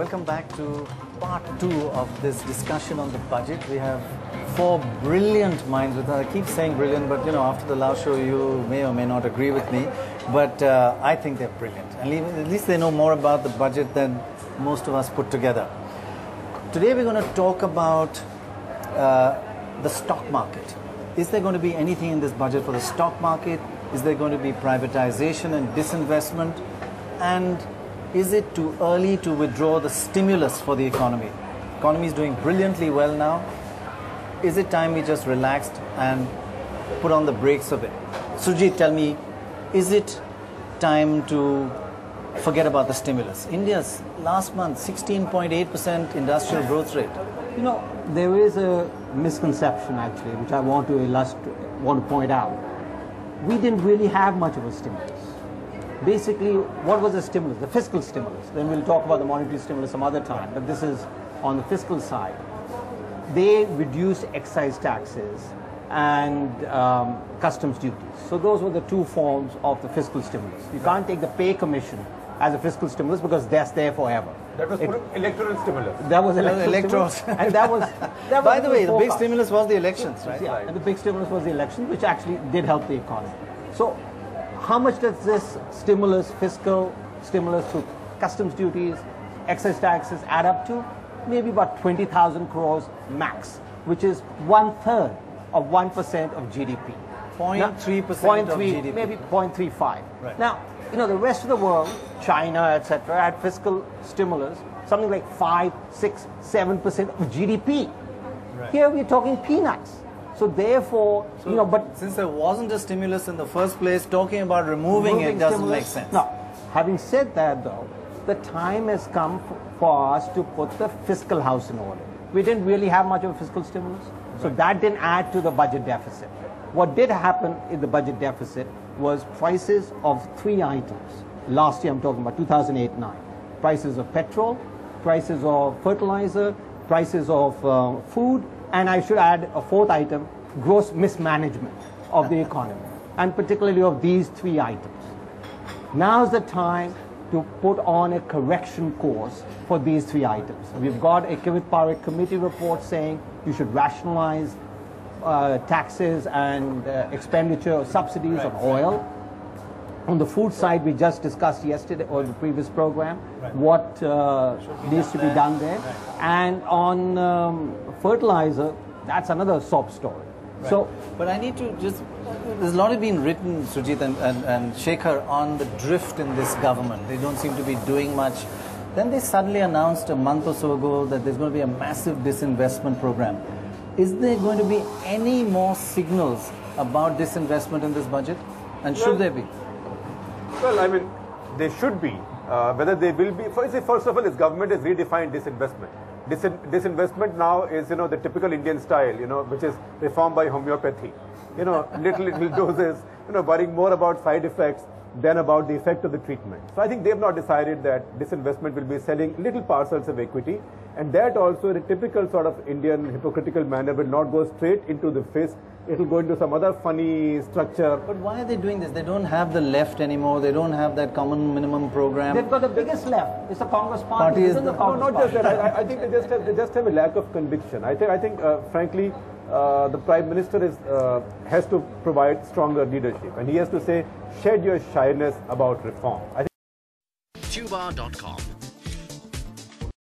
Welcome back to part 2 of this discussion on the budget. We have 4 brilliant minds with us. I keep saying brilliant, but after the last show you may or may not agree with me. But I think they're brilliant. And at least they know more about the budget than most of us put together. Today we're going to talk about the stock market. Is there going to be anything in this budget for the stock market? Is there going to be privatization and disinvestment? And is it too early to withdraw the stimulus for the economy? The economy is doing brilliantly well now. Is it time we just relaxed and put on the brakes of it? Sujit, tell me, is it time to forget about the stimulus? India's last month, 16.8% industrial growth rate. There is a misconception actually, which I want to point out. We didn't really have much of a stimulus. Basically, what was the stimulus? The fiscal stimulus. Then we'll talk about the monetary stimulus some other time, but this is on the fiscal side. They reduced excise taxes and customs duties. So those were the two forms of the fiscal stimulus. You can't take the pay commission as a fiscal stimulus because that's there forever. That was electoral stimulus. That was electoral stimulus. And that was by the way, the big stimulus was the elections, right? Yeah, and the big stimulus was the elections, which actually did help the economy. So how much does this stimulus, fiscal stimulus through customs duties, excise taxes add up to? Maybe about 20,000 crores max, which is 1/3 of 1% of GDP. 0.3% of GDP. Maybe 0.35. Right. Now, the rest of the world, China, etc., had fiscal stimulus, something like 5, 6, 7% of GDP. Right. Here we're talking peanuts. So therefore, but since there wasn't a stimulus in the first place, talking about removing it doesn't make sense. No. Having said that, though, the time has come for us to put the fiscal house in order. We didn't really have much of a fiscal stimulus, so that didn't add to the budget deficit. What did happen in the budget deficit was prices of 3 items. Last year, I'm talking about 2008-9. Prices of petrol, prices of fertilizer, prices of food, and I should add a 4th item, gross mismanagement of the economy, and particularly of these 3 items. Now's the time to put on a correction course for these 3 items. We've got a Kivit Parekh committee report saying you should rationalize taxes and expenditure or subsidies on oil. On the food side, we just discussed yesterday or the previous program what needs to be done there. Right. And on fertilizer, that's another sob story. Right. So, but I need to there's a lot been written, Sujit and Shekhar, on the drift in this government. They don't seem to be doing much. Then they suddenly announced a month or so ago that there's going to be a massive disinvestment program. Is there going to be any more signals about disinvestment in this budget? And should there be? Well, I mean, they should be. Whether they will be, first of all, this government has redefined disinvestment. Disinvestment now is, the typical Indian style, which is reformed by homeopathy. Little doses, worrying more about side effects than about the effect of the treatment. So I think they have not decided that disinvestment will be selling little parcels of equity, and that also in a typical sort of Indian hypocritical manner will not go straight into the fist. It will go into some other funny structure. But why are they doing this? They don't have the left anymore. They don't have that common minimum program. they've got the biggest left. It's the Congress party. No, not just that. I think they just have a lack of conviction. I think frankly, the Prime Minister has to provide stronger leadership, and he has to say, shed your shyness about reform. Tuba.com